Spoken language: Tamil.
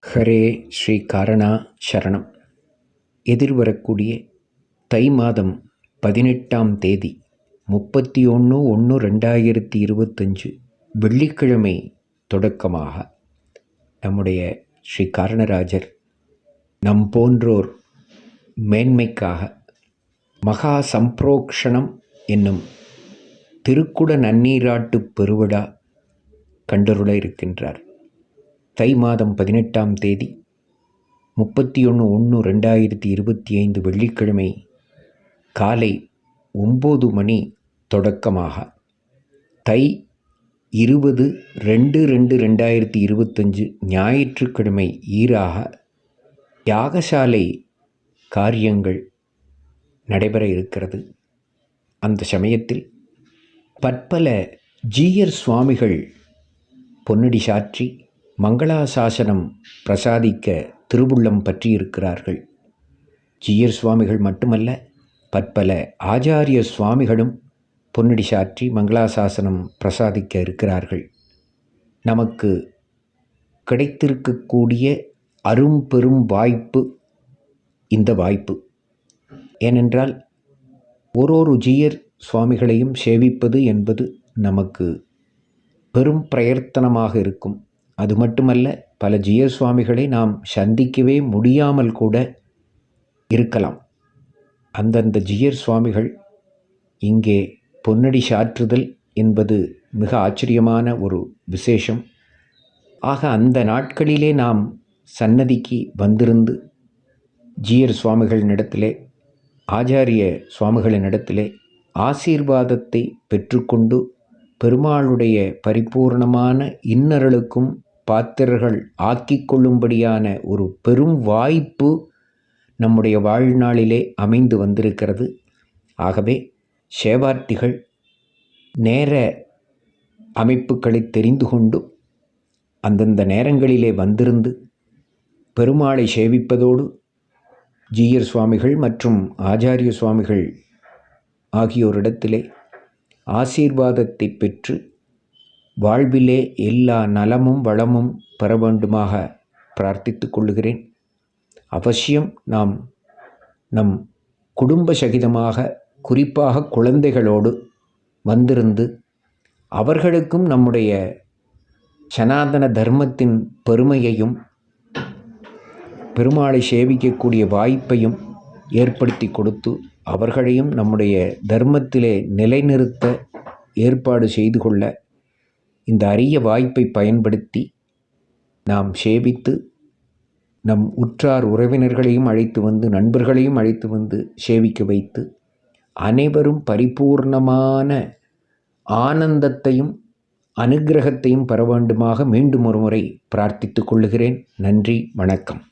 ஹரே ஸ்ரீ காரணா சரணம். எதிர்வரக்கூடிய தை மாதம் 18ஆம் தேதி 31/1/2025 வெள்ளிக்கிழமை தொடக்கமாக நம்முடைய ஸ்ரீ காரணராஜர் நம் போன்றோர் மேன்மைக்காக மகா சம்பிரோக்ஷணம் என்னும் திருக்குட நன்னீராட்டு பெருவிழா கண்டருள இருக்கின்றார். தை மாதம் 18ஆம் தேதி 31/1/2025 வெள்ளிக்கிழமை காலை 9 மணி தொடக்கமாக தை 20/2/2025 ஞாயிற்றுக்கிழமை ஈராக யாகசாலை காரியங்கள் நடைபெற இருக்கிறது. அந்த சமயத்தில் பற்பல ஜீயர் சுவாமிகள் பொன்னடி சாற்றி மங்களாசாசனம் பிரசாதிக்க திருவுள்ளம் பற்றியிருக்கிறார்கள். ஜீயர் சுவாமிகள் மட்டுமல்ல, பற்பல ஆச்சாரிய சுவாமிகளும் பொன்னடி சாற்றி மங்களாசாசனம் பிரசாதிக்க இருக்கிறார்கள். நமக்கு கிடைத்திருக்கக்கூடிய அரும்பெரும் வாய்ப்பு இந்த வாய்ப்பு. ஏனென்றால் ஒரு ஜீயர் சுவாமிகளையும் சேவிப்பது என்பது நமக்கு பெரும் பிரயத்தனமாக இருக்கும். அது மட்டுமல்ல, பல ஜீயர் சுவாமிகளை நாம் சந்திக்கவே முடியாமல் கூட இருக்கலாம். அந்தந்த ஜீயர் சுவாமிகள் இங்கே பொன்னடி சாற்றுதல் என்பது மிக ஆச்சரியமான ஒரு விசேஷம். ஆக அந்த நாட்களிலே நாம் சன்னதிக்கு வந்திருந்து ஜீயர் சுவாமிகளினிடத்திலே, ஆச்சாரிய சுவாமிகளினிடத்திலே ஆசீர்வாதத்தை பெற்றுக்கொண்டு பெருமாளுடைய பரிபூர்ணமான இன்னருளுக்கும் பாத்திரர்கள் ஆக்கிக் கொள்ளும்படியான ஒரு பெரும் வாய்ப்பு நம்முடைய வாழ்நாளிலே அமைந்து வந்திருக்கிறது. ஆகவே சேவார்த்திகள் நேர அமைப்புகளை தெரிந்து கொண்டு அந்தந்த நேரங்களிலே வந்திருந்து பெருமாளை சேவிப்பதோடு ஜீயர் சுவாமிகள் மற்றும் ஆச்சாரிய சுவாமிகள் ஆகியோரிடத்திலே ஆசீர்வாதத்தை பெற்று வாழ்விலே எல்லா நலமும் வளமும் பெற வேண்டுமாக பிரார்த்தித்து கொள்ளுகிறேன். அவசியம் நாம் நம் குடும்ப சகிதமாக, குறிப்பாக குழந்தைகளோடு வந்திருந்து அவர்களுக்கும் நம்முடைய சனாதன தர்மத்தின் பெருமையையும் பெருமாளை சேவிக்கக்கூடிய வாய்ப்பையும் ஏற்படுத்தி கொடுத்து அவர்களையும் நம்முடைய தர்மத்திலே நிலைநிறுத்த ஏற்பாடு செய்து கொள்ள இந்த அரிய வாய்ப்பை பயன்படுத்தி நாம் சேவித்து நம் உற்றார் உறவினர்களையும் அழைத்து வந்து, நண்பர்களையும் அழைத்து வந்து சேவிக்க வைத்து அனைவரும் பரிபூர்ணமான ஆனந்தத்தையும் அனுக்கிரகத்தையும் பெற வேண்டுமாக மீண்டும் ஒரு முறை பிரார்த்தித்துக் கொள்ளுகிறேன். நன்றி, வணக்கம்.